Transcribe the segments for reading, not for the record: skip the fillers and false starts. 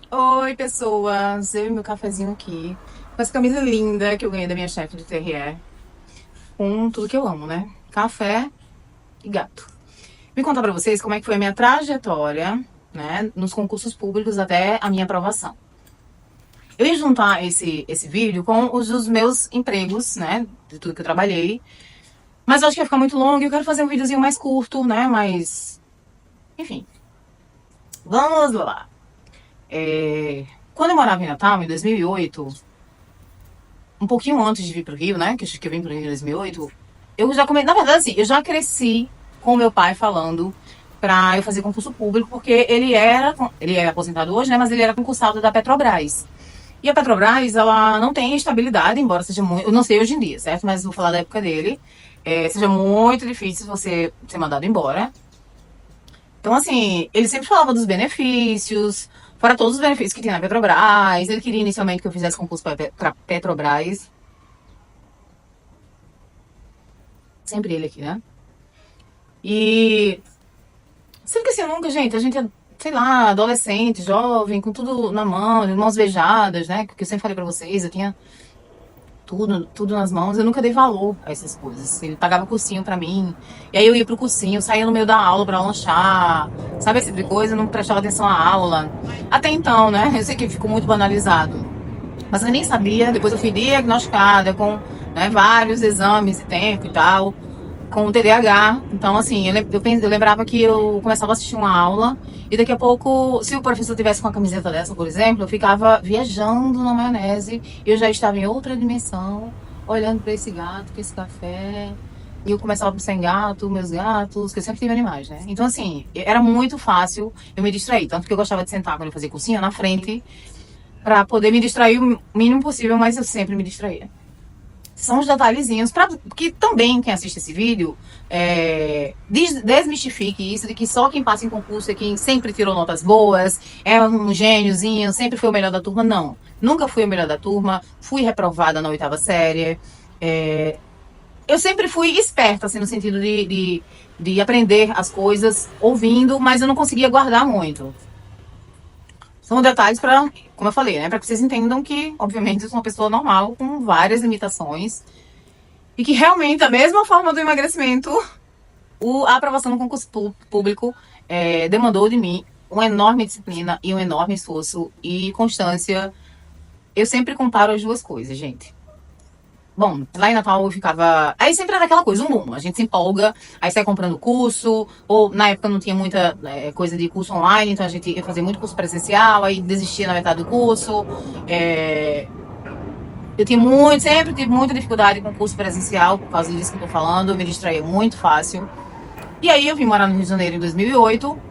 Oi, pessoas! Eu e meu cafezinho aqui. Com essa camisa linda que eu ganhei da minha chefe de TRE. Com tudo que eu amo, né? Café e gato. Vim contar pra vocês como é que foi a minha trajetória, né? Nos concursos públicos até a minha aprovação. Eu ia juntar esse vídeo com os dos meus empregos, né? De tudo que eu trabalhei. Mas eu acho que ia ficar muito longo e eu quero fazer um videozinho mais curto, né? Mas, enfim. Vamos lá. Quando eu morava em Natal, em 2008, um pouquinho antes de vir pro Rio, né? Que eu vim pro Rio em 2008. Eu já comecei. Na verdade, assim, eu já cresci com o meu pai falando pra eu fazer concurso público, porque ele é aposentado hoje, né? Mas ele era concursado da Petrobras. E a Petrobras, ela não tem estabilidade, embora seja muito. Eu não sei hoje em dia, certo? Mas vou falar da época dele. Seja muito difícil você ser mandado embora. Então, assim, ele sempre falava dos benefícios, fora todos os benefícios que tinha na Petrobras. Ele queria inicialmente que eu fizesse concurso para Petrobras. Sempre ele aqui, né? E sempre que assim, nunca, gente, a gente é, sei lá, adolescente, jovem, com tudo na mão, mãos beijadas, né? Que eu sempre falei pra vocês, eu tinha tudo nas mãos, eu nunca dei valor a essas coisas. Ele pagava cursinho pra mim, e aí eu ia pro cursinho, saía no meio da aula pra lanchar, sabe esse tipo de coisa, eu não prestava atenção à aula. Até então, né? Eu sei que ficou muito banalizado. Mas eu nem sabia, depois eu fui diagnosticada com, né, vários exames e tempo e tal, com TDAH. Então, assim, eu lembrava que eu começava a assistir uma aula e daqui a pouco, se o professor tivesse com uma camiseta dessa, por exemplo, eu ficava viajando na maionese e eu já estava em outra dimensão, olhando para esse gato, para esse café. E eu começava a pensar em gato, meus gatos, que eu sempre tive animais, né? Então, assim, era muito fácil eu me distrair. Tanto que eu gostava de sentar quando eu fazia cursinho na frente, para poder me distrair o mínimo possível, mas eu sempre me distraía. São os detalhezinhos para que também quem assiste esse vídeo desmistifique isso de que só quem passa em concurso é quem sempre tirou notas boas, é um gêniozinho, sempre foi o melhor da turma. Não, nunca fui o melhor da turma, fui reprovada na oitava série. É, eu sempre fui esperta, assim, no sentido de aprender as coisas ouvindo, mas eu não conseguia guardar muito. São detalhes para, como eu falei, né, para que vocês entendam que, obviamente, eu sou uma pessoa normal, com várias limitações, e que realmente, da mesma forma do emagrecimento, a aprovação no concurso público demandou de mim uma enorme disciplina e um enorme esforço e constância. Eu sempre comparo as duas coisas, gente. Bom, lá em Natal eu ficava. Aí sempre era aquela coisa, um boom. A gente se empolga, aí sai comprando curso, ou na época não tinha muita coisa de curso online, então a gente ia fazer muito curso presencial, aí desistia na metade do curso. É, eu tinha sempre tive muita dificuldade com curso presencial, por causa disso que eu tô falando, eu me distraía muito fácil. E aí eu vim morar no Rio de Janeiro em 2008.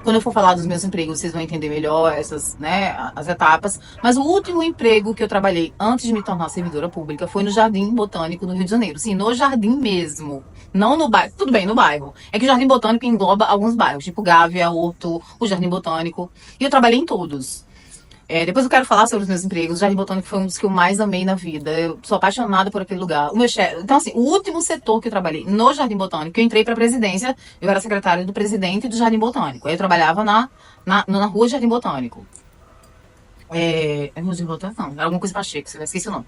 Quando eu for falar dos meus empregos, vocês vão entender melhor essas, né, as etapas. Mas o último emprego que eu trabalhei antes de me tornar servidora pública foi no Jardim Botânico do Rio de Janeiro. Sim, no jardim mesmo. Não no bairro. Tudo bem, no bairro. É que o Jardim Botânico engloba alguns bairros, tipo Gávea, Horto, o Jardim Botânico. E eu trabalhei em todos. Depois eu quero falar sobre os meus empregos. O Jardim Botânico foi um dos que eu mais amei na vida. Eu sou apaixonada por aquele lugar. O meu chefe. Então, assim, o último setor que eu trabalhei no Jardim Botânico, eu entrei para a presidência, eu era secretária do presidente do Jardim Botânico. Aí eu trabalhava na rua Jardim Botânico. Rua Jardim Botânico? Não, era alguma coisa Pacheco, você vai esquecer o nome.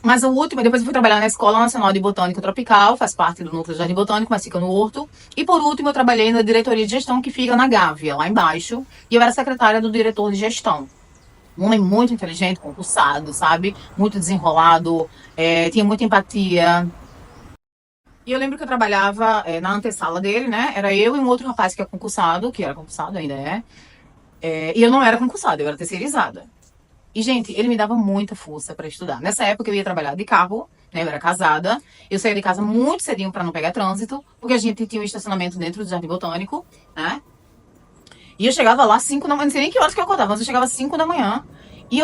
Mas o último, depois eu fui trabalhar na Escola Nacional de Botânica Tropical, faz parte do núcleo do Jardim Botânico, mas fica no Horto. E por último, eu trabalhei na diretoria de gestão que fica na Gávea, lá embaixo. E eu era secretária do diretor de gestão. Um homem muito inteligente, concursado, sabe? Muito desenrolado, tinha muita empatia. E eu lembro que eu trabalhava na antessala dele, né? Era eu e um outro rapaz que é concursado, que era concursado ainda e eu não era concursada, eu era terceirizada. E, gente, ele me dava muita força para estudar. Nessa época eu ia trabalhar de carro, né? Eu era casada. Eu saía de casa muito cedinho para não pegar trânsito, porque a gente tinha um estacionamento dentro do Jardim Botânico, né? E eu chegava lá 5 da manhã, não sei nem que horas que eu acordava, mas eu chegava às 5 da manhã. E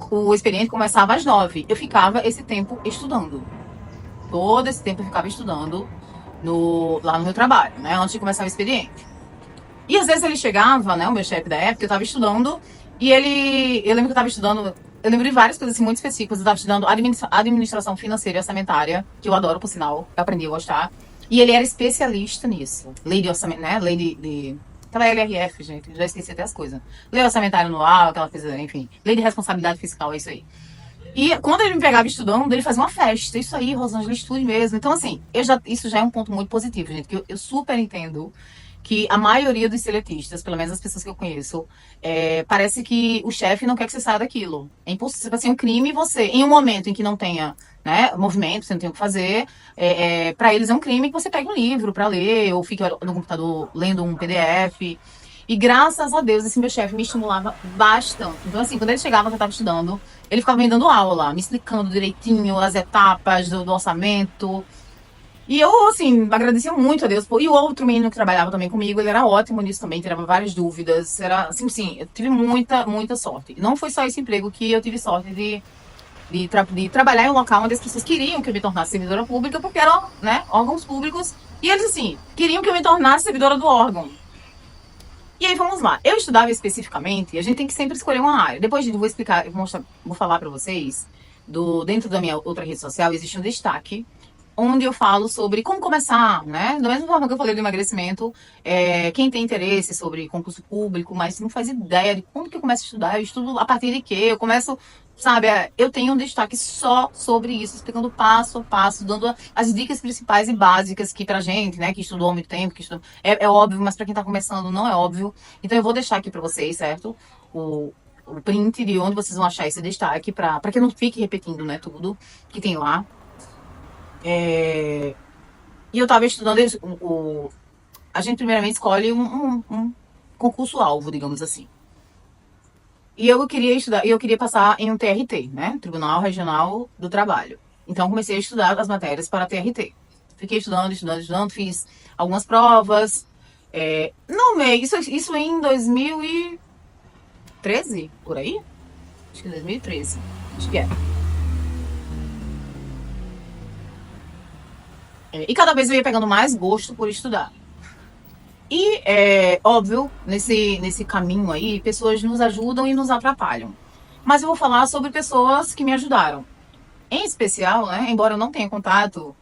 o expediente começava às 9. Eu ficava esse tempo estudando. Todo esse tempo eu ficava estudando lá no meu trabalho, né? Antes de começar o expediente. E às vezes ele chegava, né? O meu chefe da época, eu tava estudando, e eu lembro que eu tava estudando, eu lembro de várias coisas assim, muito específicas. Eu tava estudando administração financeira e orçamentária, que eu adoro, por sinal, eu aprendi a gostar. E ele era especialista nisso. Lei de orçamento, né? Lei de Aquela LRF, gente, já esqueci até as coisas. Lei orçamentária anual, aquela coisa, enfim. Lei de responsabilidade fiscal, é isso aí. E quando ele me pegava estudando, ele fazia uma festa. Isso aí, Rosângela, estude mesmo. Então, assim, isso já é um ponto muito positivo, gente. Que eu super entendo que a maioria dos seletistas, pelo menos as pessoas que eu conheço, parece que o chefe não quer que você saia daquilo. É impossível, assim, um crime você, em um momento em que não tenha, né, movimento, você não tem o que fazer, para eles é um crime que você pegue um livro para ler, ou fique no computador lendo um PDF. E graças a Deus, esse meu chefe me estimulava bastante. Então, assim, quando ele chegava, que eu estava estudando, ele ficava me dando aula, me explicando direitinho as etapas do orçamento. E eu, assim, agradecia muito a Deus. E o outro menino que trabalhava também comigo, ele era ótimo nisso também, tirava várias dúvidas. Era, assim, sim, eu tive muita, muita sorte. Não foi só esse emprego que eu tive sorte de trabalhar em um local onde as pessoas queriam que eu me tornasse servidora pública, porque eram, né, órgãos públicos. E eles, assim, queriam que eu me tornasse servidora do órgão. E aí vamos lá. Eu estudava especificamente, a gente tem que sempre escolher uma área. Depois eu vou explicar, vou falar para vocês, dentro da minha outra rede social existe um destaque onde eu falo sobre como começar, né? Da mesma forma que eu falei do emagrecimento, quem tem interesse sobre concurso público, mas não faz ideia de como que eu começo a estudar, eu estudo a partir de quê? Eu começo, sabe, eu tenho um destaque só sobre isso, explicando passo a passo, dando as dicas principais e básicas que pra gente, né, que estudou há muito tempo, é óbvio, mas pra quem tá começando não é óbvio. Então eu vou deixar aqui pra vocês, certo? O print de onde vocês vão achar esse destaque, pra que eu não fique repetindo, né, tudo que tem lá. E eu estava estudando, a gente primeiramente escolhe um concurso-alvo, digamos assim. E eu queria estudar, eu queria passar em um TRT, né? Tribunal Regional do Trabalho. Então comecei a estudar as matérias para TRT. Fiquei estudando, fiz algumas provas. No meio, isso em 2013, por aí? Acho que 2013. Acho que é. E cada vez eu ia pegando mais gosto por estudar. E, óbvio, nesse caminho aí, pessoas nos ajudam e nos atrapalham. Mas eu vou falar sobre pessoas que me ajudaram. Em especial, né, embora eu não tenha contato,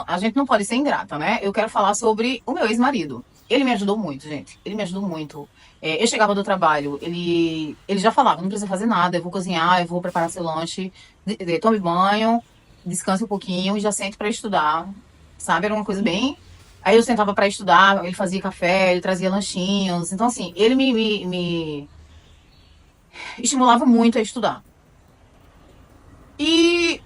a gente não pode ser ingrata, né? Eu quero falar sobre o meu ex-marido. Ele me ajudou muito, gente. Ele me ajudou muito. Eu chegava do trabalho, ele já falava, não precisa fazer nada, eu vou cozinhar, eu vou preparar seu lanche, tome banho, descanse um pouquinho e já sente para estudar, sabe? Era uma coisa bem. Aí eu sentava para estudar, ele fazia café, ele trazia lanchinhos. Então, assim, ele me estimulava muito a estudar. E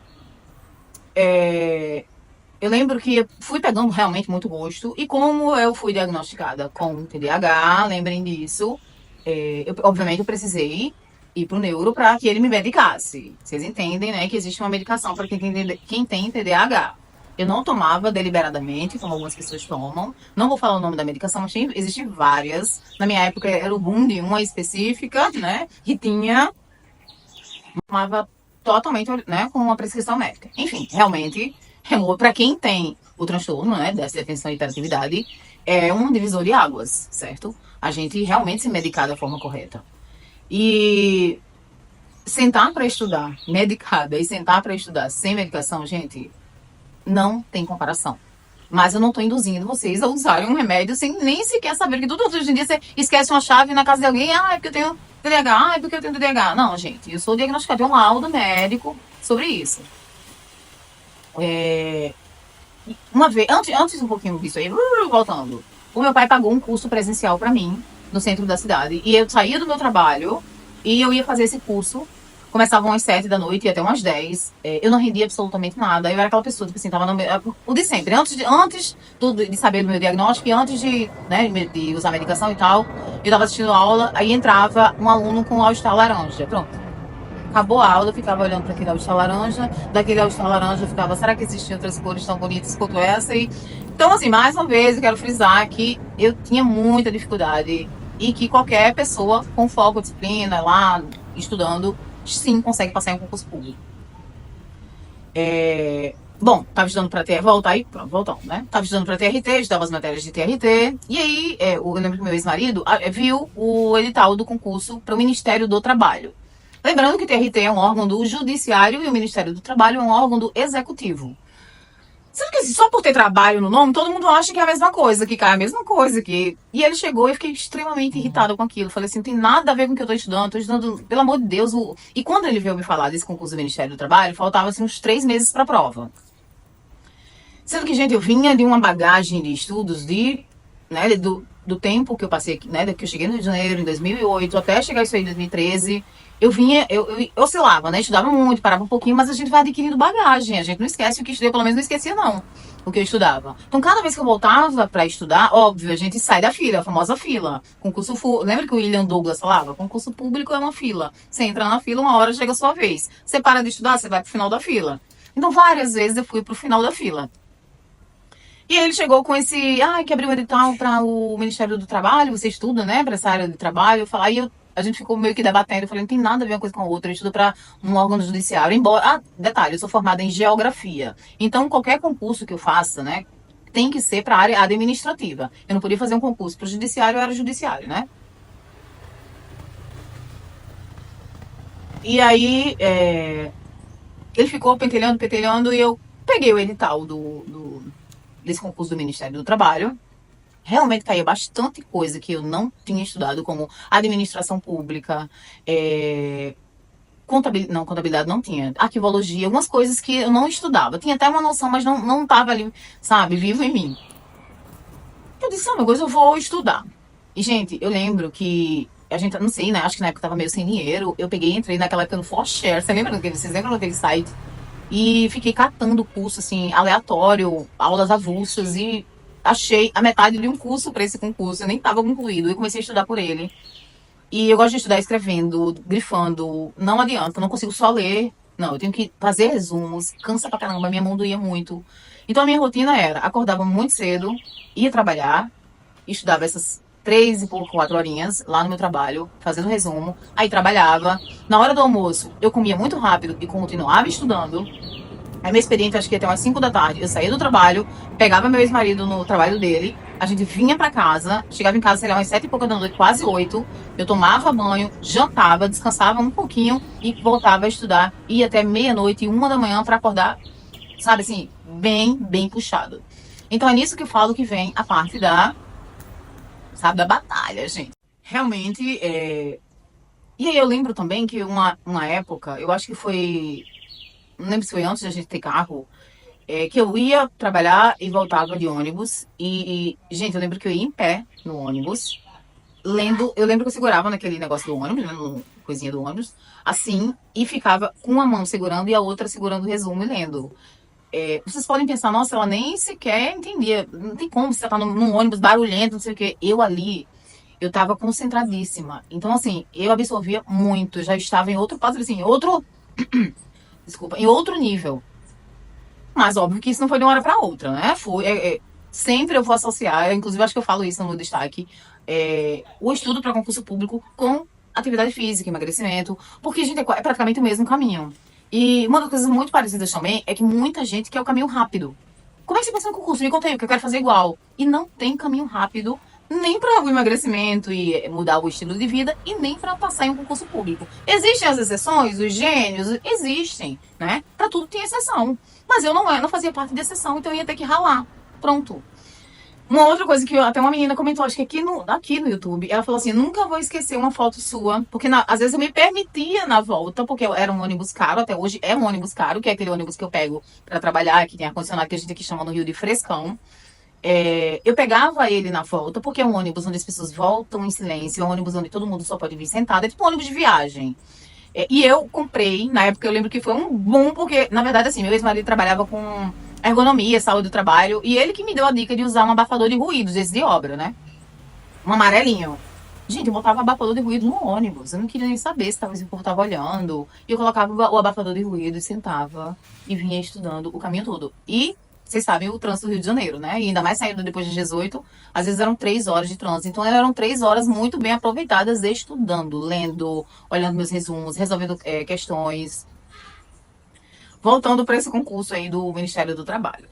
eu lembro que eu fui pegando realmente muito gosto. E como eu fui diagnosticada com TDAH, lembrem disso, obviamente eu precisei ir pro neuro para que ele me medicasse. Vocês entendem, né, que existe uma medicação para quem tem TDAH. Eu não tomava deliberadamente, como algumas pessoas tomam. Não vou falar o nome da medicação, mas existem várias. Na minha época era o boom de uma específica, né, que tomava totalmente, né, com uma prescrição médica. Enfim, realmente, para quem tem o transtorno, né, dessa deficiência de hiperatividade, é um divisor de águas, certo? A gente realmente se medicar da forma correta. E sentar para estudar medicada e sentar para estudar sem medicação, gente, não tem comparação. Mas eu não estou induzindo vocês a usarem um remédio sem nem sequer saber que tudo hoje em dia você esquece uma chave na casa de alguém, é porque eu tenho TDAH, é porque eu tenho TDAH. Não, gente, eu sou diagnosticada, tenho um laudo médico sobre isso. Uma vez, antes um pouquinho disso aí, voltando, o meu pai pagou um curso presencial para mim no centro da cidade e eu saía do meu trabalho e eu ia fazer esse curso. Começavam às 7 da noite e até umas 10. Eu não rendia absolutamente nada. Eu era aquela pessoa, tipo assim, tava o de sempre. Antes de saber do meu diagnóstico e antes né, de usar a medicação e tal, eu tava assistindo a aula, aí entrava um aluno com all-star laranja. Pronto. Acabou a aula, eu ficava olhando para aquele all-star laranja. Daquele all-star laranja eu ficava, será que existiam outras cores tão bonitas quanto essa? Então, assim, mais uma vez, eu quero frisar que eu tinha muita dificuldade e que qualquer pessoa com foco, disciplina, lá, estudando, sim, consegue passar em um concurso público. Bom, estava estudando para TRT, voltando, né? Estava estudando para TRT, estudava as matérias de TRT, e aí eu lembro que meu ex-marido viu o edital do concurso para o Ministério do Trabalho. Lembrando que o TRT é um órgão do Judiciário e o Ministério do Trabalho é um órgão do Executivo. Sendo que assim, só por ter trabalho no nome, todo mundo acha que é a mesma coisa, que cai a mesma coisa. E ele chegou e eu fiquei extremamente irritada com aquilo. Falei assim, não tem nada a ver com o que eu tô estudando, pelo amor de Deus. E quando ele veio me falar desse concurso do Ministério do Trabalho, faltava assim, uns 3 meses pra prova. Sendo que, gente, eu vinha de uma bagagem de estudos né, do tempo que eu passei aqui, né, que eu cheguei no Rio de Janeiro em 2008, até chegar isso aí em 2013, eu oscilava, né, estudava muito, parava um pouquinho, mas a gente vai adquirindo bagagem, a gente não esquece o que estudei, pelo menos não esquecia não, o que eu estudava. Então, cada vez que eu voltava para estudar, óbvio, a gente sai da fila, a famosa fila, lembra que o William Douglas falava? Concurso público é uma fila, você entra na fila, uma hora chega a sua vez, você para de estudar, você vai pro final da fila. Então, várias vezes eu fui pro final da fila. E ele chegou com esse, que abriu um edital para o Ministério do Trabalho, você estuda, né, para essa área de trabalho. A gente ficou meio que debatendo, eu falei, não tem nada a ver uma coisa com a outra, eu estudo para um órgão judiciário. Detalhe, eu sou formada em geografia. Então, qualquer concurso que eu faça, né, tem que ser para a área administrativa. Eu não podia fazer um concurso para o judiciário, eu era judiciário, né? E aí, ele ficou pentelhando, e eu peguei o edital desse concurso do Ministério do Trabalho. Realmente caía bastante coisa que eu não tinha estudado, como administração pública, contabilidade não tinha, arquivologia, algumas coisas que eu não estudava. Tinha até uma noção, mas não estava ali, sabe, vivo em mim. Eu disse, uma coisa, eu vou estudar. E, gente, eu lembro que a gente, não sei, né, acho que na época eu tava meio sem dinheiro, eu peguei e entrei naquela época no ForShare, vocês lembram daquele site? E fiquei catando curso, assim, aleatório, aulas avulsas, e achei a metade de um curso para esse concurso. Eu nem estava concluído e comecei a estudar por ele. E eu gosto de estudar escrevendo, grifando. Não adianta, eu não consigo só ler. Não, eu tenho que fazer resumos. Cansa pra caramba, minha mão doía muito. Então a minha rotina era, acordava muito cedo, ia trabalhar, estudava essas 3 e pouco, 4 horinhas lá no meu trabalho, fazendo resumo. Aí trabalhava. Na hora do almoço, eu comia muito rápido e continuava estudando. Aí meu expediente, acho que ia até umas 5 da tarde. Eu saía do trabalho, pegava meu ex-marido no trabalho dele, a gente vinha pra casa, chegava em casa, sei lá, umas 7 e pouca da noite, quase 8. Eu tomava banho, jantava, descansava um pouquinho e voltava a estudar. Ia até meia-noite, 1 da manhã pra acordar, sabe assim, bem puxado. Então é nisso que eu falo que vem a parte sabe, da batalha, gente. Realmente, E aí eu lembro também que uma época, eu acho que foi, não lembro se foi antes da gente ter carro, que eu ia trabalhar e voltava de ônibus. Gente, eu lembro que eu ia em pé no ônibus, lendo. Eu lembro que eu segurava naquele negócio do ônibus, né, no coisinha do ônibus, assim, e ficava com uma mão segurando e a outra segurando o resumo e lendo. Vocês podem pensar, nossa, ela nem sequer entendia. Não tem como você tá num ônibus barulhento, não sei o quê. Eu ali, eu tava concentradíssima. Então, assim, eu absorvia muito. Eu já estava em outro passo, assim, desculpa, em outro nível. Mas óbvio que isso não foi de uma hora para outra, né? Sempre eu vou associar, inclusive acho que eu falo isso no destaque, o estudo para concurso público com atividade física, emagrecimento, porque, gente, é praticamente o mesmo caminho. E uma das coisas muito parecidas também é que muita gente quer o caminho rápido. Como é que você pensa no concurso? Me conta aí, que eu quero fazer igual. E não tem caminho rápido nem para o emagrecimento e mudar o estilo de vida e nem para passar em um concurso público. Existem as exceções, os gênios, existem, né? Para tudo tem exceção. Mas eu não fazia parte de exceção, então eu ia ter que ralar. Pronto. Uma outra coisa que até uma menina comentou, acho que aqui no YouTube, ela falou assim, nunca vou esquecer uma foto sua, porque às vezes eu me permitia na volta, porque era um ônibus caro, até hoje é um ônibus caro, que é aquele ônibus que eu pego para trabalhar, que tem ar-condicionado, que a gente aqui chama no Rio de frescão. Eu pegava ele na volta, porque é um ônibus onde as pessoas voltam em silêncio, é um ônibus onde todo mundo só pode vir sentado, é tipo um ônibus de viagem. E eu comprei, na época eu lembro que foi um boom, porque, na verdade, assim, meu ex-marido trabalhava com ergonomia, saúde do trabalho, e ele que me deu a dica de usar um abafador de ruídos, esse de obra, né? Um amarelinho. Gente, eu botava abafador de ruído no ônibus, eu não queria nem saber se o povo tava olhando. E eu colocava o abafador de ruído e sentava, e vinha estudando o caminho todo. E vocês sabem o trânsito do Rio de Janeiro, né? E ainda mais saindo depois de 18, às vezes eram 3 horas de trânsito. Então eram 3 horas muito bem aproveitadas estudando, lendo, olhando meus resumos, resolvendo questões. Voltando para esse concurso aí do Ministério do Trabalho.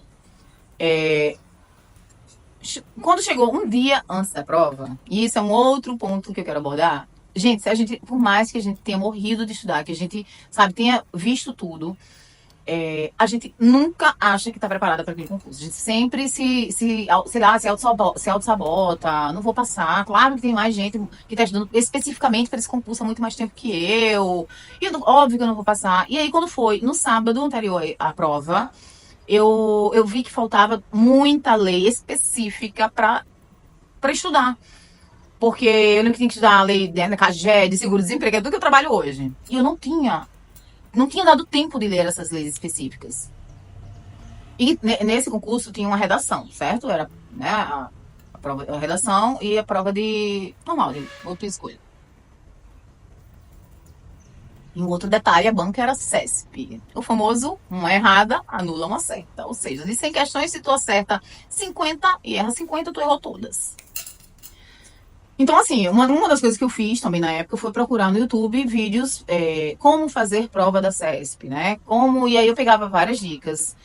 Quando chegou um dia antes da prova, e isso é um outro ponto que eu quero abordar, gente, por mais que a gente tenha morrido de estudar, que a gente, sabe, tenha visto tudo, a gente nunca acha que está preparada para aquele concurso. A gente sempre sei lá, se auto-sabota, não vou passar. Claro que tem mais gente que está estudando especificamente para esse concurso há muito mais tempo que eu. E óbvio que eu não vou passar. E aí, quando foi no sábado anterior à prova, eu vi que faltava muita lei específica para estudar. Porque eu não tinha que estudar a lei da CAGED, de seguro-desemprego, é do que eu trabalho hoje. E eu não tinha dado tempo de ler essas leis específicas. E nesse concurso tinha uma redação, certo? Era, né, a redação e a prova de normal, de outra escolha. E um outro detalhe, a banca era CESP. O famoso, uma errada, anula uma certa. Ou seja, de 100 questões, se tu acerta 50 e erra 50, tu errou todas. Então, assim, uma das coisas que eu fiz também na época foi procurar no YouTube vídeos como fazer prova da CESP, né? E aí eu pegava várias dicas.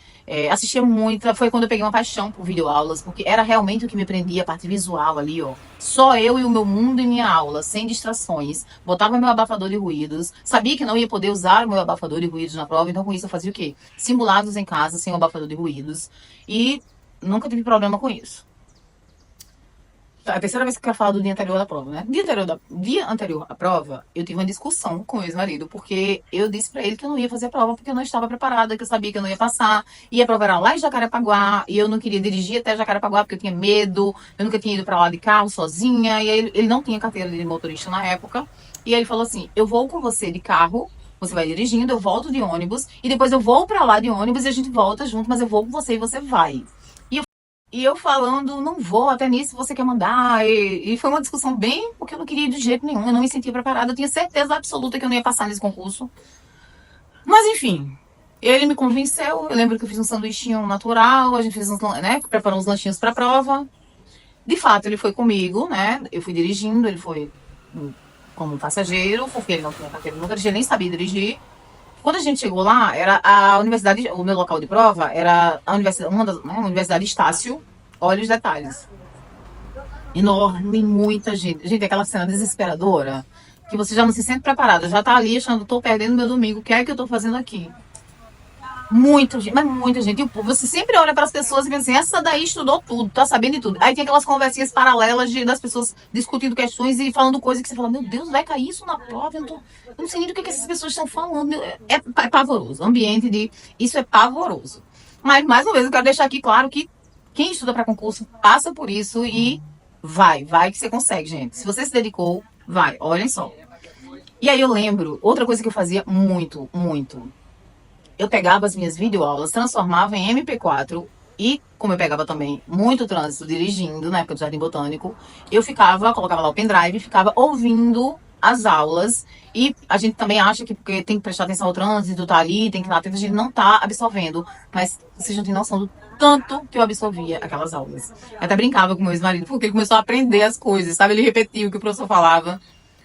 Assistia muita, foi quando eu peguei uma paixão por videoaulas, porque era realmente o que me prendia, a parte visual ali, ó. Só eu e o meu mundo e minha aula, sem distrações. Botava meu abafador de ruídos, sabia que não ia poder usar o meu abafador de ruídos na prova, então com isso eu fazia o quê? Simulados em casa, sem o abafador de ruídos. E nunca tive problema com isso. A terceira vez que eu quero falar do dia anterior da prova, né? Dia anterior à prova, eu tive uma discussão com o ex-marido, porque eu disse pra ele que eu não ia fazer a prova porque eu não estava preparada, que eu sabia que eu não ia passar. E a prova era lá em Jacarepaguá, e eu não queria dirigir até Jacarepaguá porque eu tinha medo, eu nunca tinha ido pra lá de carro sozinha, e aí ele não tinha carteira de motorista na época. E aí ele falou assim: eu vou com você de carro, você vai dirigindo, eu volto de ônibus, e depois eu vou pra lá de ônibus e a gente volta junto, mas eu vou com você e você vai. E eu falando, não vou, até nisso você quer mandar. E foi uma discussão bem, porque eu não queria ir de jeito nenhum, eu não me sentia preparada, eu tinha certeza absoluta que eu não ia passar nesse concurso. Mas enfim, ele me convenceu, eu lembro que eu fiz um sanduichinho natural, a gente fez né, preparou uns lanchinhos pra prova. De fato, ele foi comigo, né, eu fui dirigindo, ele foi como passageiro, porque ele não tinha carteira, nunca dirigia, nem sabia dirigir. Quando a gente chegou lá, era a universidade, o meu local de prova era a universidade, uma universidade Estácio. Olha os detalhes. Enorme, muita gente. Gente, aquela cena desesperadora, que você já não se sente preparada, já tá ali achando, tô perdendo meu domingo, o que é que eu tô fazendo aqui? Muita gente, mas muita gente. E você sempre olha para as pessoas e pensa assim, essa daí estudou tudo, tá sabendo de tudo. Aí tem aquelas conversinhas paralelas das pessoas discutindo questões e falando coisas que você fala, meu Deus, vai cair isso na prova? Eu não sei nem do que essas pessoas estão falando. É pavoroso. Ambiente de. Isso é pavoroso. Mas, mais uma vez, eu quero deixar aqui claro que quem estuda para concurso passa por isso e vai que você consegue, gente. Se você se dedicou, vai, olhem só. E aí eu lembro, outra coisa que eu fazia muito, muito. Eu pegava as minhas videoaulas, transformava em MP4 e, como eu pegava também muito trânsito dirigindo, na época do Jardim Botânico, eu colocava lá o pendrive e ficava ouvindo as aulas. E a gente também acha que porque tem que prestar atenção ao trânsito, tá ali, tem que estar atento, a gente não tá absorvendo. Mas vocês não têm noção do tanto que eu absorvia aquelas aulas. Eu até brincava com meu ex-marido, porque ele começou a aprender as coisas, sabe? Ele repetia o que o professor falava.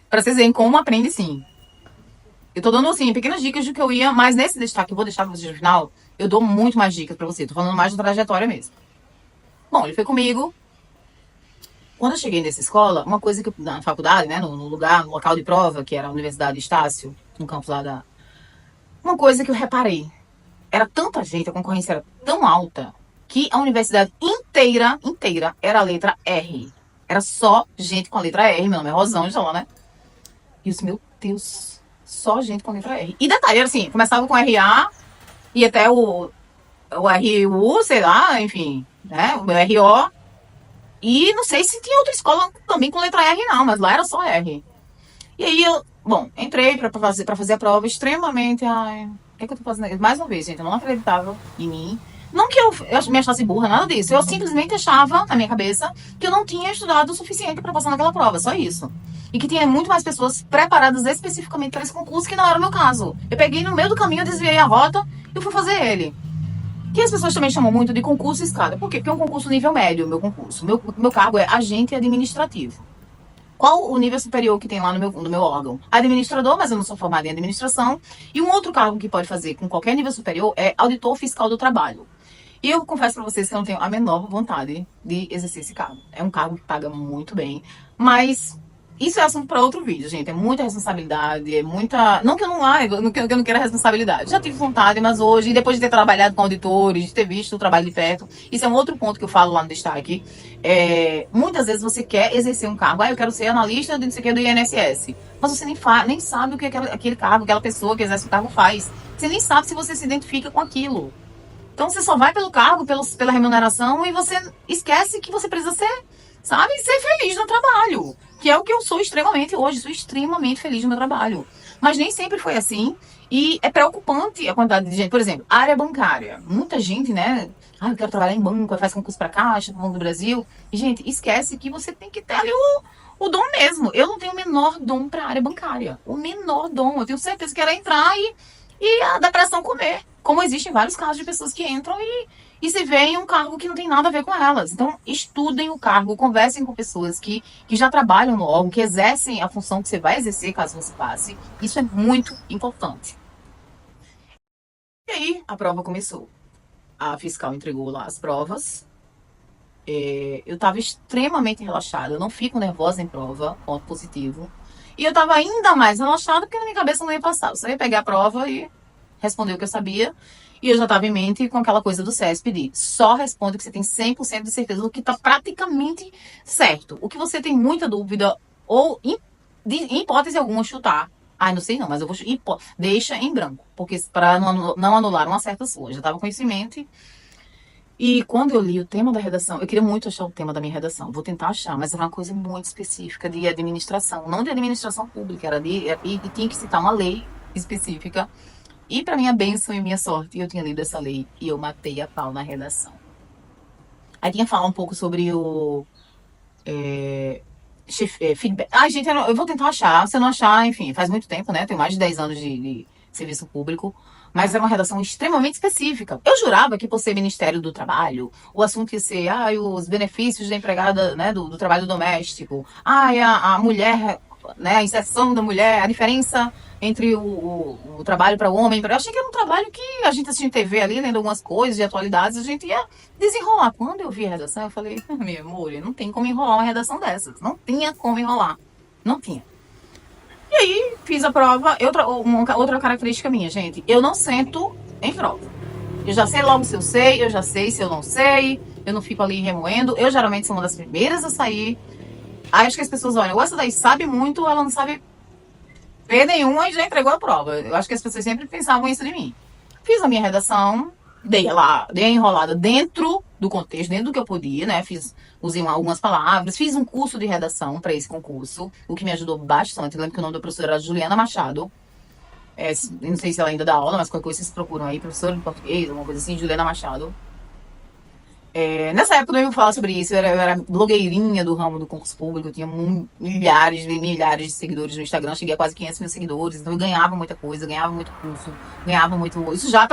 Pra vocês verem como aprende sim. Eu tô dando, assim, pequenas dicas do que eu ia, mas nesse destaque, eu vou deixar pra vocês no final, eu dou muito mais dicas pra você. Tô falando mais da trajetória mesmo. Bom, ele foi comigo. Quando eu cheguei nessa escola, uma coisa que eu, na faculdade, né, no local de prova, que era a Universidade Estácio, no campus lá da... Uma coisa que eu reparei, era tanta gente, a concorrência era tão alta, que a universidade inteira era a letra R. Era só gente com a letra R, meu nome é Rosângela, né? E eu disse, meu Deus, só gente com a letra R. E detalhe, era assim, começava com RA e até o RU, sei lá, enfim, né? O RO. E não sei se tinha outra escola também com letra R, não, mas lá era só R. E aí eu, bom, entrei pra fazer a prova extremamente. Ai, o que é que eu tô fazendo aqui? Mais uma vez, gente, eu não acreditava em mim. Não que eu me achasse burra, nada disso. Eu simplesmente achava, na minha cabeça, que eu não tinha estudado o suficiente pra passar naquela prova, só isso. E que tinha muito mais pessoas preparadas especificamente para esse concurso, que não era o meu caso. Eu peguei no meio do caminho, eu desviei a rota e eu fui fazer ele. Que as pessoas também chamam muito de concurso escada. Por quê? Porque é um concurso nível médio, o meu concurso. Meu cargo é agente administrativo. Qual o nível superior que tem lá no meu órgão? Administrador, mas eu não sou formada em administração. E um outro cargo que pode fazer com qualquer nível superior é auditor fiscal do trabalho. E eu confesso pra vocês que eu não tenho a menor vontade de exercer esse cargo. É um cargo que paga muito bem, mas isso é assunto para outro vídeo, gente. É muita responsabilidade, é muita. Não que eu não, não que eu não queira responsabilidade. Já tive vontade, mas hoje, depois de ter trabalhado com auditores, de ter visto o trabalho de perto, isso é um outro ponto que eu falo lá no destaque. Muitas vezes você quer exercer um cargo. Eu quero ser analista de não sei o que do INSS. Mas você nem sabe o que aquele cargo, aquela pessoa que exerce o cargo faz. Você nem sabe se você se identifica com aquilo. Então você só vai pelo cargo, pela remuneração e você esquece que você precisa ser, sabe, ser feliz no trabalho. Que é o que eu sou extremamente hoje, sou extremamente feliz no meu trabalho. Mas nem sempre foi assim. E é preocupante a quantidade de gente. Por exemplo, área bancária. Muita gente, né? Eu quero trabalhar em banco, faz concurso para Caixa, Banco do Brasil. E, gente, esquece que você tem que ter ali o dom mesmo. Eu não tenho o menor dom para área bancária. O menor dom. Eu tenho certeza que era entrar e a depressão comer. Como existem vários casos de pessoas que entram e se veem um cargo que não tem nada a ver com elas. Então, estudem o cargo, conversem com pessoas que já trabalham no órgão, que exercem a função que você vai exercer caso você passe. Isso é muito importante. E aí, a prova começou. A fiscal entregou lá as provas. Eu estava extremamente relaxada. Eu não fico nervosa em prova, ponto positivo. E eu estava ainda mais relaxada porque na minha cabeça não ia passar. Eu só ia pegar a prova e responder o que eu sabia. E eu já estava em mente com aquela coisa do CESP de só responde o que você tem 100% de certeza do que está praticamente certo. O que você tem muita dúvida ou, em hipótese alguma, chutar. Não sei não, mas eu vou deixa em branco. Porque para não anular uma certa sua. Eu já estava com isso em mente. E quando eu li o tema da redação, eu queria muito achar o tema da minha redação. Vou tentar achar, mas era uma coisa muito específica de administração. Não de administração pública, e tinha que citar uma lei específica. E para minha bênção e minha sorte, eu tinha lido essa lei e eu matei a pau na redação. Aí tinha falar um pouco sobre o feedback. Gente, eu vou tentar achar. Se eu não achar, enfim, faz muito tempo, né? Tenho mais de 10 anos de serviço público. Mas era uma redação extremamente específica. Eu jurava que por ser Ministério do Trabalho, o assunto ia ser os benefícios da empregada, né, do trabalho doméstico. A mulher, né, a inserção da mulher, a diferença entre o trabalho para o homem. Eu achei que era um trabalho que a gente assistia em TV ali, lendo algumas coisas de atualidades, a gente ia desenrolar. Quando eu vi a redação, eu falei, meu amor, não tem como enrolar uma redação dessas. Não tinha como enrolar. Não tinha. E aí, fiz a prova. Outra característica minha, gente, eu não sento em prova. Eu já sei logo se eu sei, eu já sei se eu não sei, eu não fico ali remoendo. Eu geralmente sou uma das primeiras a sair. Aí acho que as pessoas olham, ou essa daí sabe muito, ou ela não sabe ver nenhuma e já entregou a prova. Eu acho que as pessoas sempre pensavam isso de mim. Fiz a minha redação, dei a enrolada dentro do contexto, dentro do que eu podia, né? Usei algumas palavras, fiz um curso de redação para esse concurso, o que me ajudou bastante. Eu lembro que o nome da professora era Juliana Machado. Não sei se ela ainda dá aula, mas qualquer coisa vocês procuram aí, professora de português, alguma coisa assim, Juliana Machado. Nessa época eu ia falar sobre isso, eu era blogueirinha do ramo do concurso público, eu tinha milhares de seguidores no Instagram, cheguei a quase 500 mil seguidores, então eu ganhava muita coisa, ganhava muito curso, ganhava muito. Isso já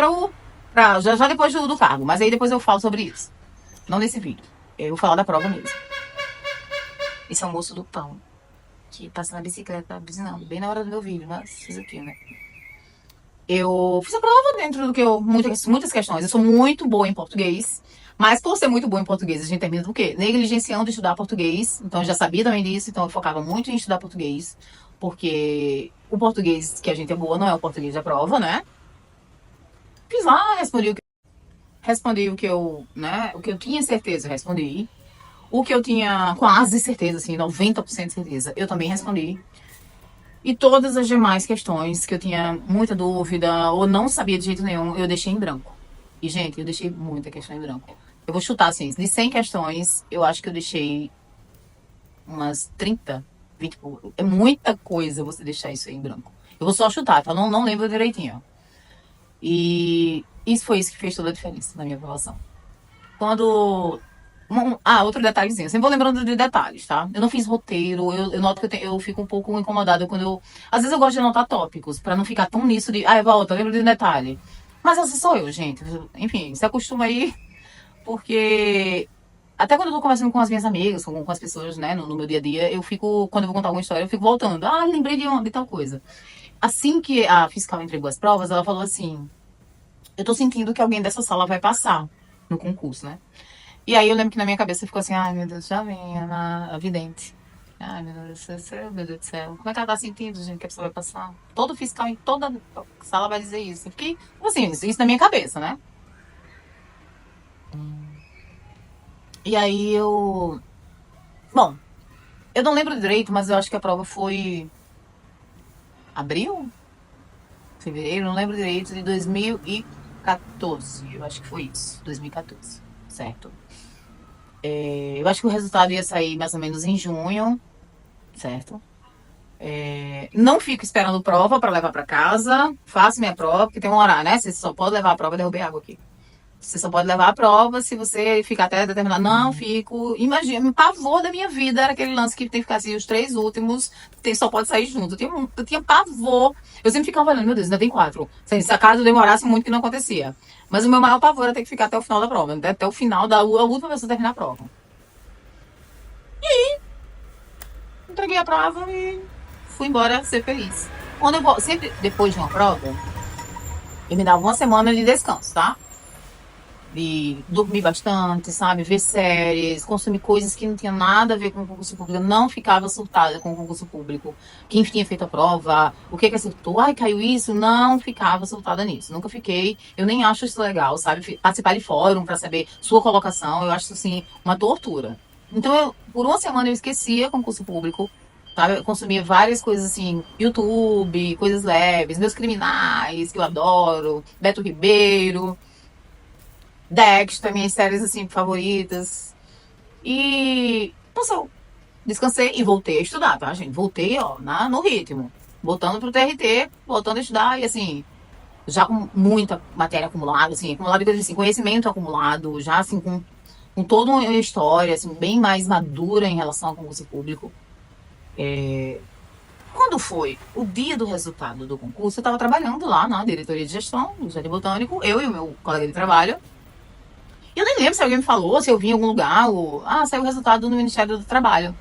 já depois do cargo, mas aí depois eu falo sobre isso. Não nesse vídeo, eu vou falar da prova mesmo. Esse é o moço do pão, que passa na bicicleta buzinando, bem na hora do meu vídeo, mas fiz aqui, né? Eu fiz a prova dentro do que muitas questões. Eu sou muito boa em português, mas por ser muito boa em português, a gente termina do quê? Negligenciando de estudar português. Então eu já sabia também disso, então eu focava muito em estudar português, porque o português que a gente é boa não é o português da prova, né? Fiz lá, respondi o que eu, né, o que eu tinha certeza, eu respondi. O que eu tinha quase certeza, assim, 90% de certeza, eu também respondi. E todas as demais questões que eu tinha muita dúvida ou não sabia de jeito nenhum, eu deixei em branco. E, gente, eu deixei muita questão em branco. Eu vou chutar, assim, de 100 questões, eu acho que eu deixei umas 30, 20. É muita coisa você deixar isso aí em branco. Eu vou só chutar, tá? Não lembro direitinho. E isso foi isso que fez toda a diferença na minha aprovação. Quando outro detalhezinho. Eu sempre vou lembrando de detalhes, tá? Eu não fiz roteiro, eu noto que eu fico um pouco incomodada quando eu. Às vezes eu gosto de anotar tópicos, pra não ficar tão nisso de. Volta, eu lembro de um detalhe. Mas essa sou eu, gente. Enfim, se acostuma aí, porque. Até quando eu tô conversando com as minhas amigas, com as pessoas, né, no meu dia a dia, eu fico. Quando eu vou contar alguma história, eu fico voltando. Lembrei de tal coisa. Assim que a fiscal entregou as provas, ela falou assim: eu tô sentindo que alguém dessa sala vai passar no concurso, né? E aí eu lembro que na minha cabeça ficou assim, ai meu Deus, já vem a vidente. Ai, meu Deus do céu. Como é que ela tá sentindo, gente, que a pessoa vai passar? Todo fiscal em toda sala vai dizer isso. Porque, assim, isso na minha cabeça, né? E aí eu. Bom, eu não lembro direito, mas eu acho que a prova foi abril? Fevereiro? Não lembro direito, de 2014. Eu acho que foi isso. 2014. Certo. Eu acho que o resultado ia sair mais ou menos em junho, certo? Não fico esperando prova para levar para casa. Faço minha prova, porque tem um horário, né? Você só pode levar a prova, derrubei água aqui. Você só pode levar a prova se você ficar até determinado. Não, fico. Imagina, o pavor da minha vida era aquele lance que tem que ficar assim, os três últimos, só pode sair junto. Eu tinha pavor. Eu sempre ficava olhando, meu Deus, ainda tem quatro. Se a casa demorasse muito, que não acontecia. Mas o meu maior pavor era ter que ficar até o final da prova, até o final da a última pessoa terminar a prova. Entreguei a prova e fui embora ser feliz. Quando eu vou, sempre depois de uma prova, eu me dava uma semana de descanso, tá? De dormir bastante, sabe? Ver séries, consumir coisas que não tinham nada a ver com o concurso público. Eu não ficava surtada com o concurso público. Quem tinha feito a prova, o que acertou, ai, caiu isso. Não ficava surtada nisso. Nunca fiquei. Eu nem acho isso legal, sabe? Participar de fórum para saber sua colocação, eu acho isso, assim, uma tortura. Então, por uma semana eu esquecia concurso público. Sabe? Eu consumia várias coisas assim, YouTube, coisas leves, Meus Criminais, que eu adoro, Beto Ribeiro, Dexter, minhas séries assim favoritas. E passou. Descansei e voltei a estudar, tá, gente? Voltei, ó, no ritmo. Voltando pro TRT, voltando a estudar e assim, já com muita matéria acumulada, assim, acumulado, assim, conhecimento acumulado, já assim, com toda uma história, assim, bem mais madura em relação ao concurso público. Quando foi o dia do resultado do concurso, eu estava trabalhando lá na diretoria de gestão do Jardim Botânico, eu e o meu colega de trabalho. E eu nem lembro se alguém me falou, se eu vi em algum lugar, saiu o resultado no Ministério do Trabalho.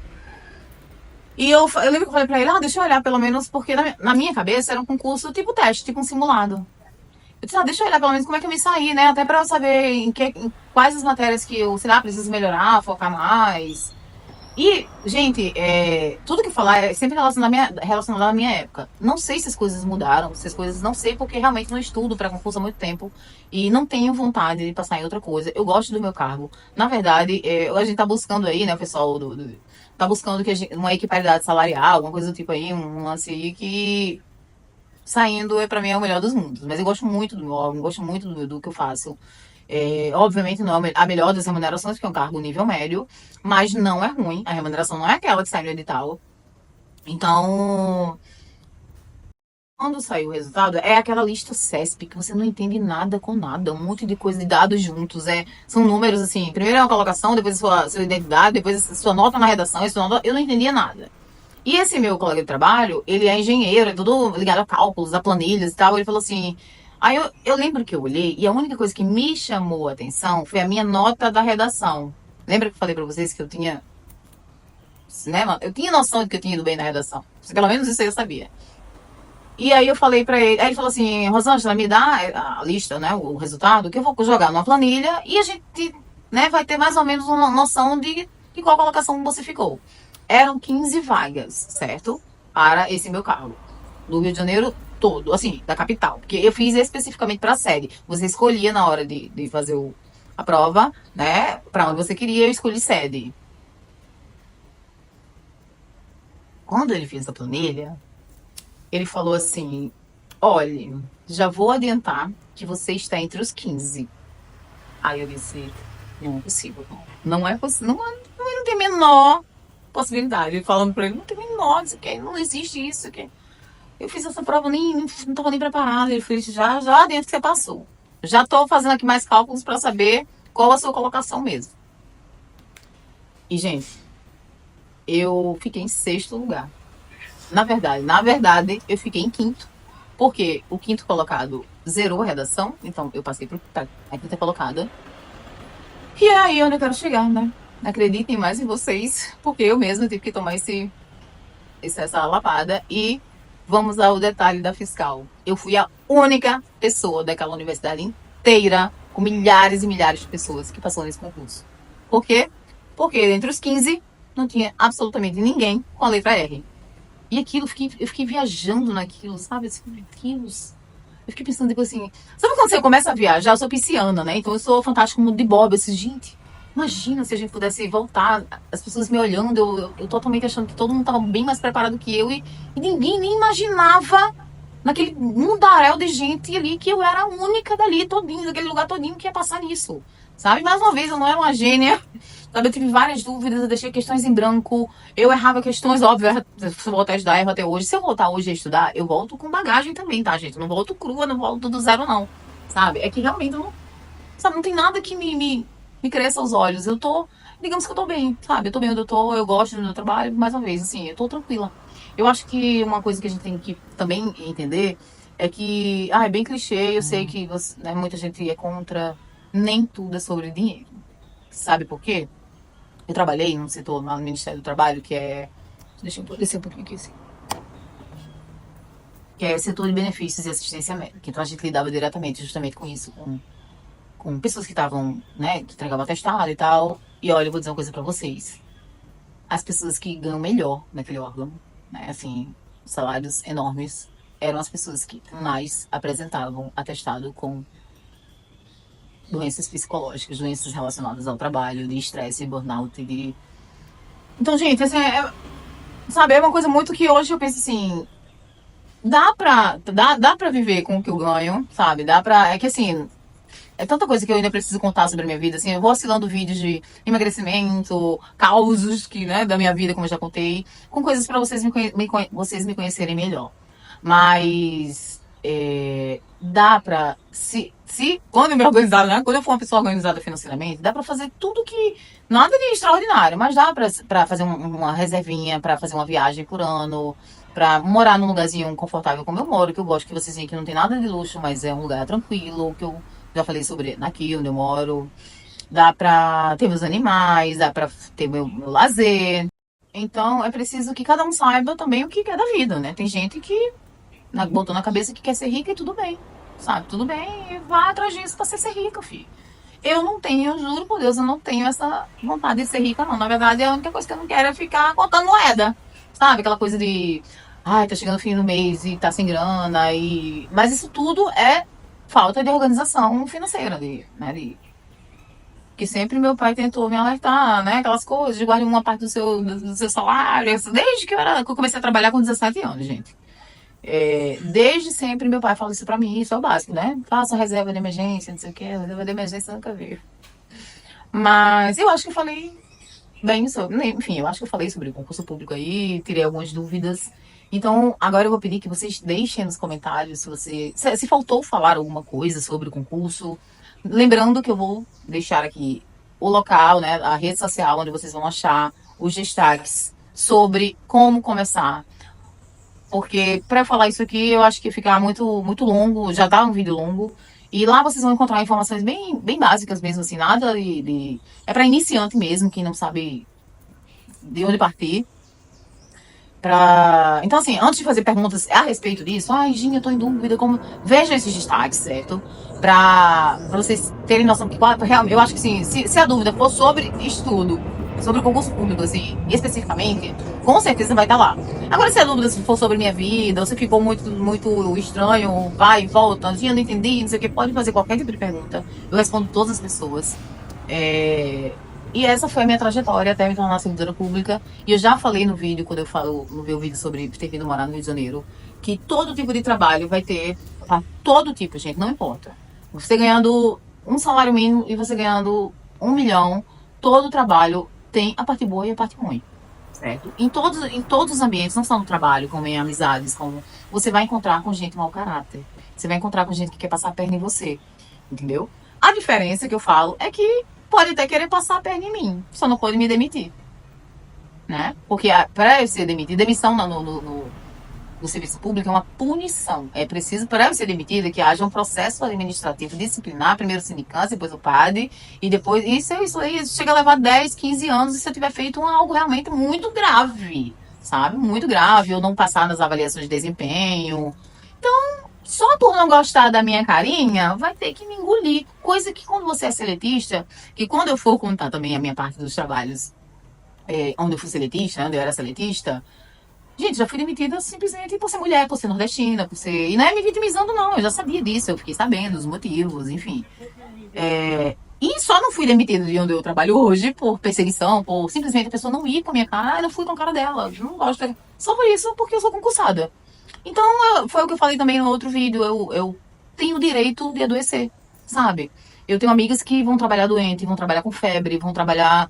E eu lembro que eu falei pra ele, deixa eu olhar pelo menos, porque na minha cabeça era um concurso tipo teste, tipo um simulado. Eu disse, deixa eu olhar pelo menos como é que eu me saí, né? Até pra eu saber em quais as matérias que eu, sei lá, preciso melhorar, focar mais. E, gente, tudo que falar é sempre relacionado à minha época. Não sei se as coisas mudaram, se as coisas. Não sei, porque realmente não estudo para concurso há muito tempo e não tenho vontade de passar em outra coisa. Eu gosto do meu cargo. Na verdade, a gente tá buscando aí, né, o pessoal tá buscando uma equiparidade salarial, alguma coisa do tipo aí, um lance aí que saindo para mim é o melhor dos mundos. Mas eu gosto muito do meu órgão, gosto muito do que eu faço. Obviamente não é a melhor das remunerações, porque é um cargo nível médio, mas não é ruim. A remuneração não é aquela que sai no edital. Então, quando sai o resultado, é aquela lista CESP que você não entende nada com nada, um monte de coisa de dados juntos. São números assim, primeiro é uma colocação, depois sua identidade, depois a sua nota na redação, eu não entendia nada. E esse meu colega de trabalho, ele é engenheiro, é tudo ligado a cálculos, a planilhas e tal. Ele falou assim. Aí eu lembro que eu olhei e a única coisa que me chamou a atenção foi a minha nota da redação. Lembra que eu falei pra vocês que eu tinha, né, eu tinha noção de que eu tinha ido bem na redação. Pelo menos isso aí eu sabia. E aí eu falei pra ele, aí ele falou assim, Rosângela, me dá a lista, né, o resultado, que eu vou jogar numa planilha e a gente, né, vai ter mais ou menos uma noção de qual colocação você ficou. Eram 15 vagas, certo? Para esse meu cargo. Do Rio de Janeiro todo, assim, da capital. Porque eu fiz especificamente para a sede. Você escolhia na hora de fazer a prova, né? Para onde você queria, eu escolhi sede. Quando ele fez a planilha, ele falou assim: olha, já vou adiantar que você está entre os 15. Aí eu disse: não é possível. Não é possível. Não tem a menor possibilidade. Falando para ele: não tem a menor, não existe isso. Eu fiz essa prova, não estava nem preparada. Ele fez já dentro que você passou. Já estou fazendo aqui mais cálculos para saber qual a sua colocação mesmo. E, gente, eu fiquei em sexto lugar. Na verdade, eu fiquei em quinto. Porque o quinto colocado zerou a redação. Então, eu passei para a quinta colocada. E é aí onde eu quero chegar, né? Acreditem mais em vocês. Porque eu mesma tive que tomar essa lapada. E vamos ao detalhe da fiscal. Eu fui a única pessoa daquela universidade inteira, com milhares e milhares de pessoas que passou nesse concurso. Por quê? Porque entre os 15, não tinha absolutamente ninguém com a letra R. E aquilo, eu fiquei viajando naquilo, sabe? Assim, meu Deus. Eu fiquei pensando, tipo assim, sabe quando você começa a viajar? Eu sou pisciana, né? Então eu sou fantástico mundo de Bob. Eu disse, gente, imagina se a gente pudesse voltar, as pessoas me olhando, eu totalmente achando que todo mundo estava bem mais preparado que eu e ninguém nem imaginava naquele mundaréu de gente ali que eu era a única dali, todinho, daquele lugar todinho que ia passar nisso. Sabe? Mais uma vez, eu não era uma gênia. Sabe, eu tive várias dúvidas, eu deixei questões em branco, eu errava questões, óbvio, se eu voltar a estudar, erro até hoje. Se eu voltar hoje a estudar, eu volto com bagagem também, tá, gente? Eu não volto crua, não volto do zero, não. Sabe? É que realmente eu não, sabe, não tem nada que me cresça aos olhos. Eu tô, digamos que eu tô bem, sabe? Eu tô bem onde eu tô, eu gosto do meu trabalho, mais uma vez, assim, eu tô tranquila. Eu acho que uma coisa que a gente tem que também entender é que, é bem clichê, eu sei que você, né, muita gente é contra, nem tudo é sobre dinheiro. Sabe por quê? Eu trabalhei num setor lá no Ministério do Trabalho que é. Deixa eu descer um pouquinho aqui assim. Que é o setor de benefícios e assistência médica. Então a gente lidava diretamente justamente com isso, com pessoas que estavam, né, que entregavam atestado e tal. E olha, eu vou dizer uma coisa pra vocês. As pessoas que ganham melhor naquele órgão, né, assim, salários enormes, eram as pessoas que mais apresentavam atestado com doenças psicológicas, doenças relacionadas ao trabalho, de estresse, burnout, de. Então, gente, assim, sabe, é uma coisa muito que hoje eu penso assim, dá pra viver com o que eu ganho, sabe? Dá pra. É que assim, é tanta coisa que eu ainda preciso contar sobre a minha vida. Assim, eu vou oscilando vídeos de emagrecimento, causos que, né, da minha vida, como eu já contei, com coisas pra vocês vocês me conhecerem melhor. Mas dá pra. Se quando eu me organizar, né? Quando eu for uma pessoa organizada financeiramente, dá pra fazer tudo que. Nada de extraordinário, mas dá pra fazer uma reservinha, pra fazer uma viagem por ano, pra morar num lugarzinho confortável como eu moro, que eu gosto que vocês veem que não tem nada de luxo, mas é um lugar tranquilo, que eu já falei sobre aqui onde eu moro. Dá pra ter meus animais, dá pra ter meu lazer. Então é preciso que cada um saiba também o que quer da vida, né? Tem gente que botou na cabeça que quer ser rica e tudo bem, sabe? Tudo bem, e vá atrás disso pra ser rica, filho. Eu não tenho, juro por Deus, eu não tenho essa vontade de ser rica, não. Na verdade, a única coisa que eu não quero é ficar contando moeda, sabe? Aquela coisa de, ai, tá chegando o fim do mês e tá sem grana, e. Mas isso tudo é falta de organização financeira, né? Que sempre meu pai tentou me alertar, né? Aquelas coisas, de guardar uma parte do seu salário, desde que eu comecei a trabalhar com 17 anos, gente. Desde sempre meu pai fala isso pra mim, isso é o básico, né? Faça reserva de emergência, não sei o que, reserva de emergência eu nunca vi. Mas eu acho que eu falei bem sobre, enfim, eu acho que eu falei sobre o concurso público aí, tirei algumas dúvidas. Então, agora eu vou pedir que vocês deixem nos comentários se faltou falar alguma coisa sobre o concurso. Lembrando que eu vou deixar aqui o local, né, a rede social onde vocês vão achar os destaques sobre como começar. Porque para falar isso aqui, eu acho que ficar muito, muito longo, já tá um vídeo longo. E lá vocês vão encontrar informações bem, bem básicas mesmo, assim, nada é para iniciante mesmo, que não sabe de onde partir. Então, assim, antes de fazer perguntas a respeito disso, ai, Ginha, eu tô em dúvida, como. Vejam esses destaques, certo? Pra vocês terem noção que, realmente, eu acho que, assim, se a dúvida for sobre estudo, sobre o concurso público, assim, especificamente, com certeza vai estar lá. Agora, se a dúvida for sobre minha vida, ou se ficou muito, muito estranho, vai e volta, Ginha, não entendi, não sei o que, pode fazer qualquer tipo de pergunta. Eu respondo todas as pessoas. E essa foi a minha trajetória até me tornar servidora pública. E eu já falei no vídeo, quando eu falo no meu vídeo sobre ter vindo morar no Rio de Janeiro, que todo tipo de trabalho vai ter, tá? Todo tipo, gente, não importa. Você ganhando um salário mínimo e você ganhando 1 milhão, todo trabalho tem a parte boa e a parte ruim. Certo? Em todos os ambientes, não só no trabalho, como em amizades, como você vai encontrar com gente mau caráter. Você vai encontrar com gente que quer passar a perna em você. Entendeu? A diferença que eu falo é que pode até querer passar a perna em mim, só não pode me demitir, né? Porque para eu ser demitido, demissão no serviço público é uma punição. É preciso, para eu ser demitida, que haja um processo administrativo disciplinar, primeiro o sindicância, depois o PAD, e depois. Isso aí chega a levar 10, 15 anos se eu tiver feito algo realmente muito grave, sabe? Muito grave, ou não passar nas avaliações de desempenho. Então, só por não gostar da minha carinha, vai ter que me engolir. Coisa que quando você é seletista, que quando eu for contar também a minha parte dos trabalhos onde eu fui seletista, onde eu era seletista, gente, já fui demitida simplesmente por ser mulher, por ser nordestina, por ser. E não é me vitimizando, não. Eu já sabia disso, eu fiquei sabendo os motivos, enfim. E só não fui demitida de onde eu trabalho hoje por perseguição, por simplesmente a pessoa não ir com a minha cara, eu não fui com a cara dela. Não gosto. Só por isso, porque eu sou concursada. Então, foi o que eu falei também no outro vídeo. Eu tenho o direito de adoecer, sabe? Eu tenho amigas que vão trabalhar doente, vão trabalhar com febre, vão trabalhar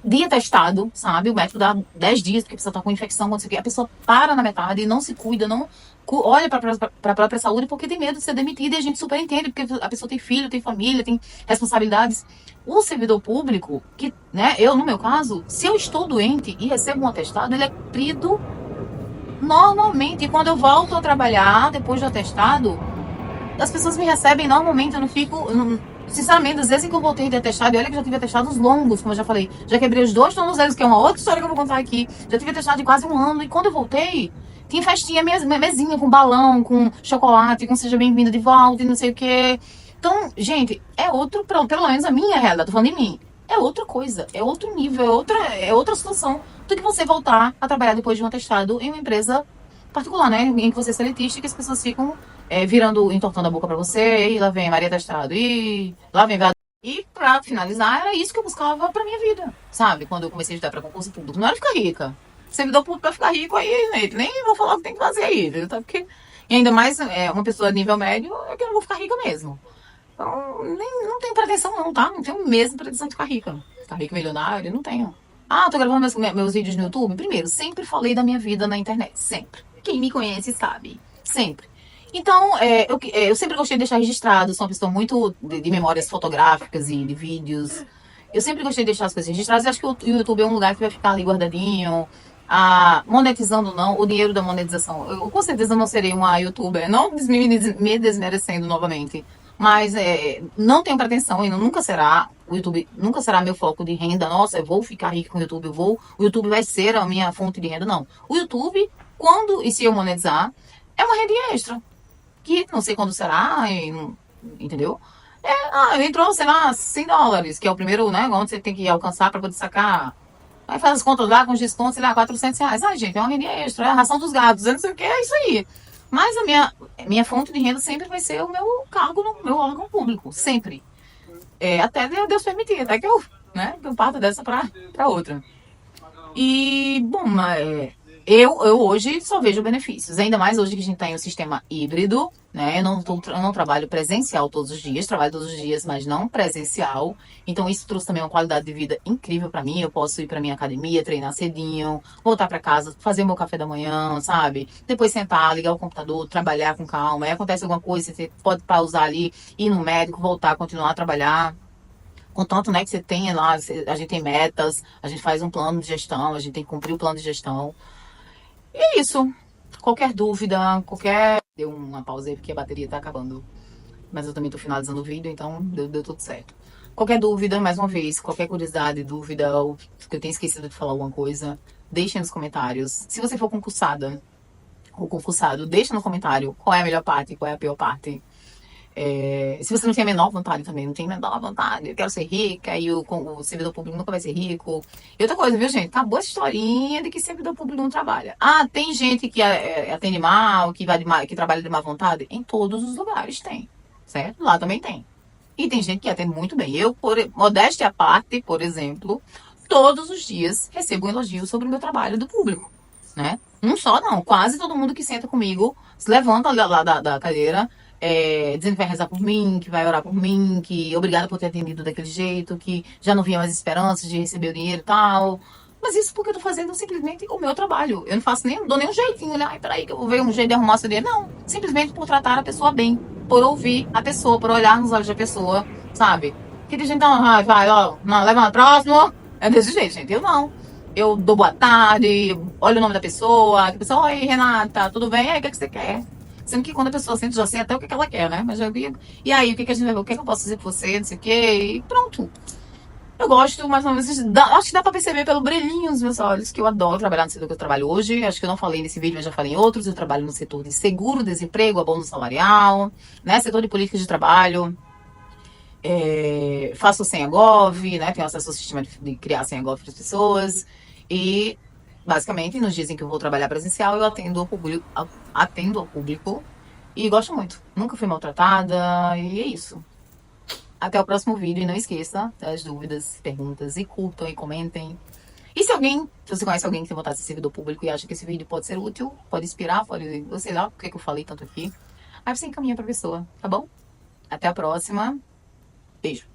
dia testado, sabe? O médico dá 10 dias porque a pessoa tá com infecção, não sei o quê. A pessoa para na metade, não se cuida, não olha para a própria saúde porque tem medo de ser demitida e a gente super entende, porque a pessoa tem filho, tem família, tem responsabilidades. O servidor público, que, né, eu no meu caso, se eu estou doente e recebo um atestado, ele é cumprido normalmente. E quando eu volto a trabalhar, depois do atestado, as pessoas me recebem normalmente, eu não fico. Sinceramente, às vezes que eu voltei de atestado, e olha que já tive atestados longos, como eu já falei, já quebrei os 2 tornozelos, que é uma outra história que eu vou contar aqui. Já tive atestado de quase 1 ano, e quando eu voltei, tinha festinha, mesinha com balão, com chocolate, com seja bem-vindo de volta e não sei o quê. Então, gente, é outro, pelo menos a minha realidade, tô falando de mim. É outra coisa, é outro nível, é outra situação do que você voltar a trabalhar depois de um atestado em uma empresa particular, né? Em que você é seletista e que as pessoas ficam virando, entortando a boca pra você, e lá vem Maria Testado, e lá vem. E pra finalizar, era isso que eu buscava pra minha vida, sabe? Quando eu comecei a estudar pra concurso público, não era ficar rica. Servidor público pra ficar rico aí, gente, nem vou falar o que tem que fazer aí, viu? Tá? Porque, e ainda mais uma pessoa de nível médio, é que eu não vou ficar rica mesmo. Então, não tenho pretensão não, tá? Não tenho mesmo pretensão de ficar rica. Ficar rica milionário, não tenho. Ah, tô gravando meus vídeos no YouTube? Primeiro, sempre falei da minha vida na internet, sempre. Quem me conhece sabe, sempre. Então, eu sempre gostei de deixar registrado, sou uma pessoa muito de memórias fotográficas e de vídeos. Eu sempre gostei de deixar as coisas registradas e acho que o YouTube é um lugar que vai ficar ali guardadinho. Monetizando não, o dinheiro da monetização. Eu com certeza não serei uma youtuber, não me desmerecendo novamente. Mas não tenho pretensão e nunca será. O YouTube nunca será meu foco de renda. Nossa, eu vou ficar rico com o YouTube, o YouTube vai ser a minha fonte de renda. Não. O YouTube, quando e se eu monetizar, é uma renda extra que não sei quando será, entendeu? Entrou, sei lá, $100, que é o primeiro, né, onde você tem que alcançar para poder sacar. Aí faz as contas lá com os descontos, sei lá, R$ 400. Ai, gente, é uma renda extra, é a ração dos gatos, eu não sei o que, é isso aí. Mas a minha fonte de renda sempre vai ser o meu cargo no meu órgão público, sempre. Até Deus permitir, até que eu parta dessa pra outra. E, bom, eu hoje só vejo benefícios. Ainda mais hoje que a gente está em um sistema híbrido, né? Eu não trabalho presencial todos os dias, trabalho todos os dias, mas não presencial. Então isso trouxe também uma qualidade de vida incrível para mim. Eu posso ir para minha academia, treinar cedinho, voltar para casa, fazer o meu café da manhã, sabe? Depois sentar, ligar o computador, trabalhar com calma. Aí acontece alguma coisa, você pode pausar ali, ir no médico, voltar, continuar a trabalhar. Contanto, né, que você tenha lá, a gente tem metas, a gente faz um plano de gestão, a gente tem que cumprir o plano de gestão. E é isso. Qualquer dúvida, Deu uma pausa aí porque a bateria tá acabando. Mas eu também tô finalizando o vídeo, então deu tudo certo. Qualquer dúvida, mais uma vez, qualquer curiosidade, dúvida, ou que eu tenha esquecido de falar alguma coisa, deixem nos comentários. Se você for concursada ou concursado, deixa no comentário qual é a melhor parte, qual é a pior parte. Se você não tem a menor vontade também, não tem a menor vontade, eu quero ser rica, e o servidor público nunca vai ser rico. E outra coisa, viu, gente? Acabou essa historinha de que servidor público não trabalha. Tem gente que atende mal, que trabalha de má vontade? Em todos os lugares tem, certo? Lá também tem. E tem gente que atende muito bem. Eu, modéstia à parte, por exemplo, todos os dias recebo um elogio sobre o meu trabalho do público, né? Um só não, quase todo mundo que senta comigo se levanta lá da cadeira, dizendo que vai rezar por mim, que vai orar por mim, que obrigada por ter atendido daquele jeito, que já não via mais esperanças de receber o dinheiro e tal. Mas isso porque eu tô fazendo simplesmente o meu trabalho. Eu não faço dou nem um jeitinho, né? Ai, peraí, que eu vou ver um jeito de arrumar seu dinheiro. Não, simplesmente por tratar a pessoa bem, por ouvir a pessoa, por olhar nos olhos da pessoa, sabe? Que tem gente, então, vai, ó, não, leva no próximo. É desse jeito, gente. Eu não. Eu dou boa tarde, olho o nome da pessoa, a pessoa, oi, Renata, tudo bem? E aí, o que você quer? Sendo que quando a pessoa sente, já sei até o que ela quer, né? Mas já vi. E aí, o que a gente vai ver? O que eu posso fazer por você? Não sei o quê. E pronto. Eu gosto, mais uma vez, acho que dá pra perceber pelo brilhinho nos meus olhos que eu adoro trabalhar no setor que eu trabalho hoje. Acho que eu não falei nesse vídeo, mas já falei em outros. Eu trabalho no setor de seguro-desemprego, abono salarial, né? Setor de política de trabalho. Faço senha Gov, né? Tenho acesso ao sistema de criar senha Gov para as pessoas. E, basicamente, nos dias em que eu vou trabalhar presencial, eu atendo ao público e gosto muito. Nunca fui maltratada e é isso. Até o próximo vídeo e não esqueça das dúvidas, perguntas e curtam e comentem. E se você conhece alguém que tem vontade de ser servidor público e acha que esse vídeo pode ser útil, pode inspirar, pode, eu sei lá, porque que eu falei tanto aqui, aí você encaminha pra pessoa, tá bom? Até a próxima. Beijo.